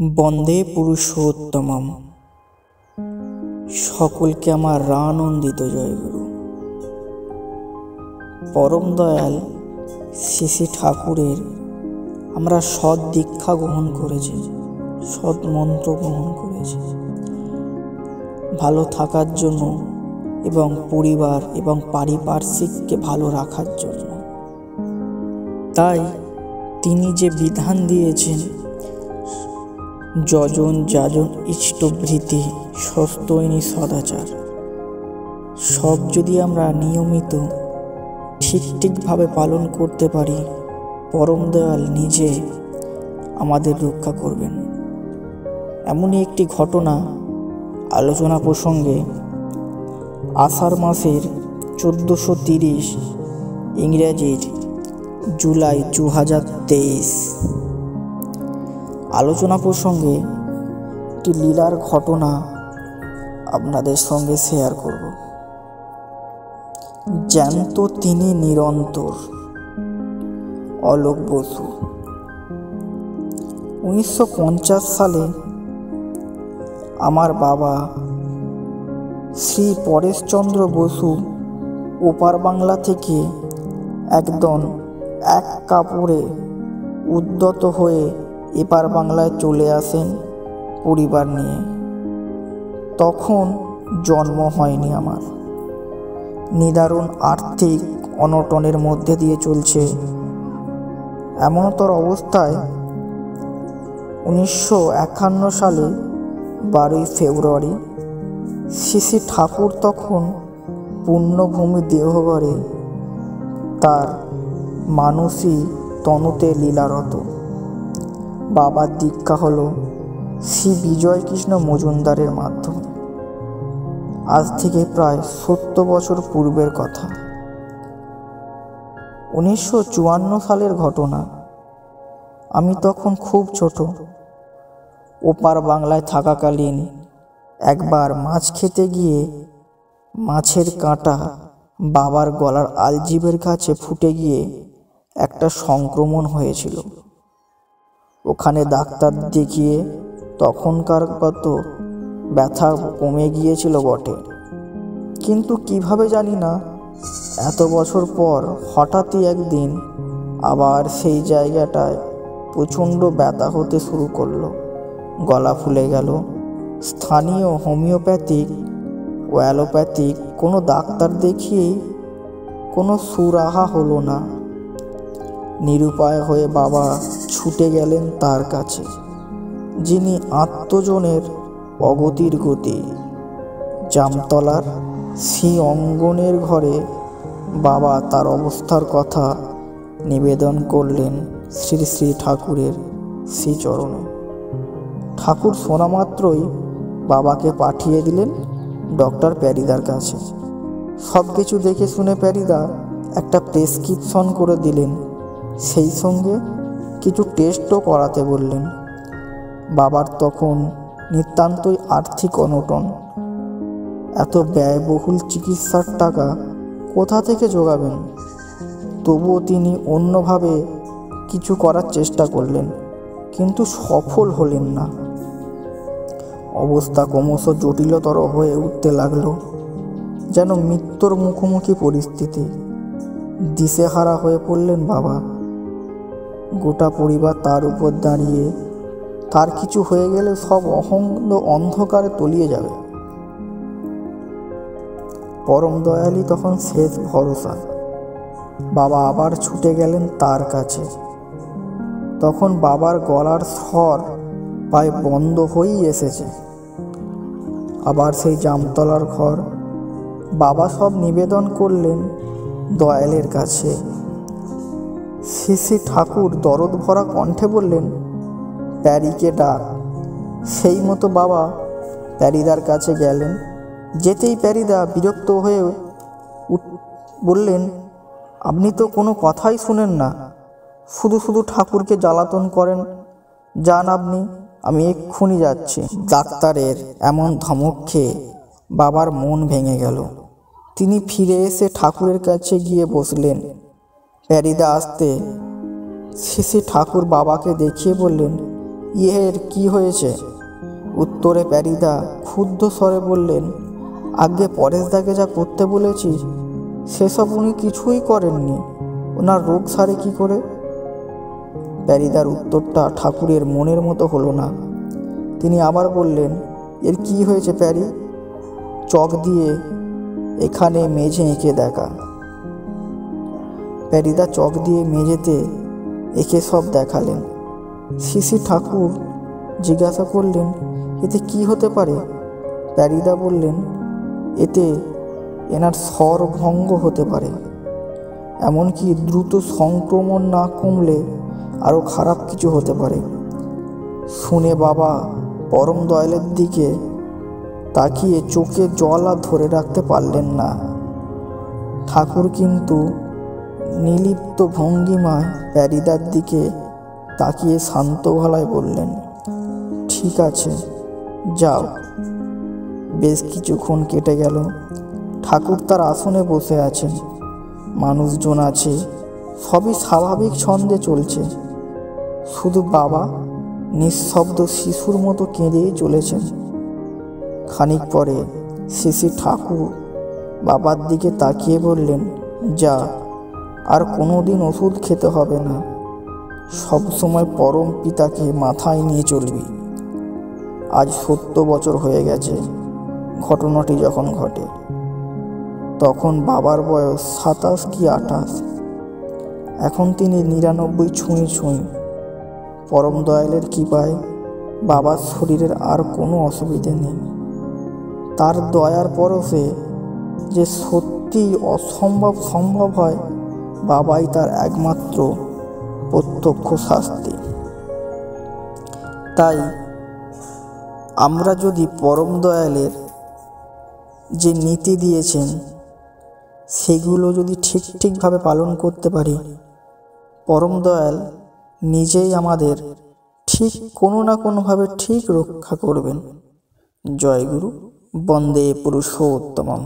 বন্দে পুরুষোত্তমম। সকলকে আমার রানন্দিত জয়গুরু। পরম দয়াল শ্রী শ্রী ঠাকুরের আমরা সৎ দীক্ষা গ্রহণ করেছি, সৎ মন্ত্র গ্রহণ করেছি ভালো থাকার জন্য এবং পরিবার এবং পারিপার্শ্বিককে ভালো রাখার জন্য। তাই তিনি যে বিধান দিয়েছেন, যজন যাজন ইষ্টভৃতি সস্তৈনী সদাচার, সব যদি আমরা নিয়মিত ঠিকভাবে পালন করতে পারি, পরম দয়াল নিজে আমাদের রক্ষা করবেন। এমনই একটি ঘটনা আলোচনা প্রসঙ্গে আষাঢ় মাসের 1430 ইংরেজির জুলাই 2023 আলোচনা প্রসঙ্গে একটি লীলার ঘটনা আপনাদের সঙ্গে শেয়ার করব। জ্যান্ত তিনি নিরন্তর। অলোক বসু। 1950 সালে আমার বাবা শ্রী পরেশচন্দ্র বসু ওপার বাংলা থেকে একদম এক কাপড়ে উদ্যত হয়ে এপার বাংলায় চলে আসেন পরিবার নিয়ে। তখন জন্ম হয়নি আমার। নিদারুণ আর্থিক অনটনের মধ্যে দিয়ে চলছে এমনতর অবস্থায় 1951 সালে 12 ফেব্রুয়ারি শ্রী শ্রী ঠাকুর তখন পুণ্যভূমি দেওঘরে তার মানসী তনুতে লীলারত। বাবার দীক্ষা হলো শ্রী বিজয় কৃষ্ণ মজুমদারের মাধ্যমে। আজ থেকে প্রায় 70 বছর পূর্বের কথা। 1954 সালের ঘটনা। আমি তখন খুব ছোট। ওপার বাংলায় থাকাকালীন একবার মাছ খেতে গিয়ে মাছের কাঁটা বাবার গলার আলজিভের কাছে ফুটে গিয়ে একটা সংক্রমণ হয়েছিল। ওখানে ডাক্তার দেখিয়ে তখনকার কত ব্যথা কমে গিয়েছিল বটে, কিন্তু কিভাবে জানি না এত বছর পর হঠাৎই একদিন আবার সেই জায়গাটায় প্রচণ্ড ব্যথা হতে শুরু করলো। গলা ফুলে গেল। স্থানীয় হোমিওপ্যাথিক ও অ্যালোপ্যাথিক কোনো ডাক্তার দেখিয়েই কোনো সুরাহা হলো না। নিরুপায় হয়ে বাবা ছুটে গেলেন তার কাছে, যিনি আত্মজনের অগতির গতি। জামতলার শ্রী অঙ্গনের ঘরে বাবা তার অবস্থার কথা নিবেদন করলেন শ্রী শ্রী ঠাকুরের শ্রীচরণে। ঠাকুর শোনা মাত্রই বাবাকে পাঠিয়ে দিলেন ডক্টর প্যারিদার কাছে। সব কিছু দেখে শুনে প্যারিদা একটা প্রেসক্রিপশন করে দিলেন, সেই সঙ্গে কিছু টেস্টও করাতে বললেন। বাবার তখন নিতান্তই আর্থিক অনটন। এত ব্যয়বহুল চিকিৎসার টাকা কোথা থেকে জোগাবেন? তবুও তিনি অন্যভাবে কিছু করার চেষ্টা করলেন, কিন্তু সফল হলেন না। অবস্থা ক্রমশ জটিলতর হয়ে উঠতে লাগলো, যেন মৃত্যুর মুখোমুখি পরিস্থিতি। দিশেহারা হয়ে পড়লেন বাবা। গোটা পরিবার তার উপর দাঁড়িয়ে, তার কিছু হয়ে গেলে সব অন্ধকারে তলিয়ে যাবে। পরম দয়ালই তখন শেষ ভরসা। বাবা আবার ছুটে গেলেন তার কাছে। তখন বাবার গলার স্বর প্রায় বন্ধ হয়েই এসেছে। আবার সেই জামতলার ঘর। বাবা সব নিবেদন করলেন দয়ালের কাছে। শ্রী শ্রী ঠাকুর দরদ ভরা কণ্ঠে বললেন, প্যারিকে ডাক। সেই মতো বাবা প্যারিদার কাছে গেলেন। যেতেই প্যারিদা বিরক্ত হয়ে বললেন, আপনি তো কোনো কথাই শুনেন না, শুধু শুধু ঠাকুরকে জ্বালাতন করেন। যান আপনি, আমি এক্ষুনি যাচ্ছি। ডাক্তারের এমন ধমক খেয়ে বাবার মন ভেঙে গেল। তিনি ফিরে এসে ঠাকুরের কাছে গিয়ে বসলেন। প্যারিদা আসতে শ্রী শ্রী ঠাকুর বাবাকে দেখিয়ে বললেন, ইহের কি হয়েছে? উত্তরে প্যারিদা ক্ষুব্ধ স্বরে বললেন, আগে পরেশদাকে যা করতে বলেছি সেসব উনি কিছুই করেননি। ওনার রোগ সারে কি করে? প্যারিদার উত্তরটা ঠাকুরের মনের মতো হলো না। তিনি আবার বললেন, এর কি হয়েছে প্যারি? চক দিয়ে এখানে মেঝে এঁকে দেখা। প্যারিদা চক দিয়ে মেঝেতে এঁকে সব দেখালেন। শ্রী ঠাকুর জিজ্ঞাসা করলেন, এতে কি হতে পারে? প্যারিদা বললেন, এতে এনার স্বর ভঙ্গ হতে পারে, এমনকি দ্রুত সংক্রমণ না কমলে আরও খারাপ কিছু হতে পারে। শুনে বাবা পরম দয়ালের দিকে তাকিয়ে চোখে জল আর ধরে রাখতে পারলেন না। ঠাকুর কিন্তু নিলিপ্ত ভঙ্গিমায় প্যারিদার দিকে তাকিয়ে শান্ত গলায় বললেন, ঠিক আছে, যাও। বেশ কিছুক্ষণ কেটে গেল। ঠাকুর তার আসনে বসে আছেন, মানুষজন আছে, সবই স্বাভাবিক ছন্দে চলছে। শুধু বাবা নিঃশব্দ শিশুর মতো কেঁদেই চলেছেন। খানিক পরে শ্রী ঠাকুর বাবার দিকে তাকিয়ে বললেন, যা, আর কোনোদিন ওষুধ খেতে হবে না, সবসময় পরম পিতাকে মাথায় নিয়ে চলবি। আজ 70 বছর হয়ে গেছে ঘটনাটি যখন ঘটে। তখন বাবার বয়স 27 কি 28। এখন তিনি 99 ছুঁই ছুঁই। পরম দয়ালের কৃপায় বাবার শরীরের আর কোনো অসুবিধে নেই। তার দয়ার পরশে যে সত্যি অসম্ভব সম্ভব হয়, বাবাই তার একমাত্র প্রত্যক্ষ শাস্তি। তাই আমরা যদি পরম দয়ালের যে নীতি দিয়েছেন সেগুলো যদি ঠিকভাবে পালন করতে পারি, পরম দয়াল নিজেই আমাদের ঠিক কোনো না কোনোভাবে ঠিক রক্ষা করবেন। জয় গুরু। বন্দে পুরুষোত্তমম।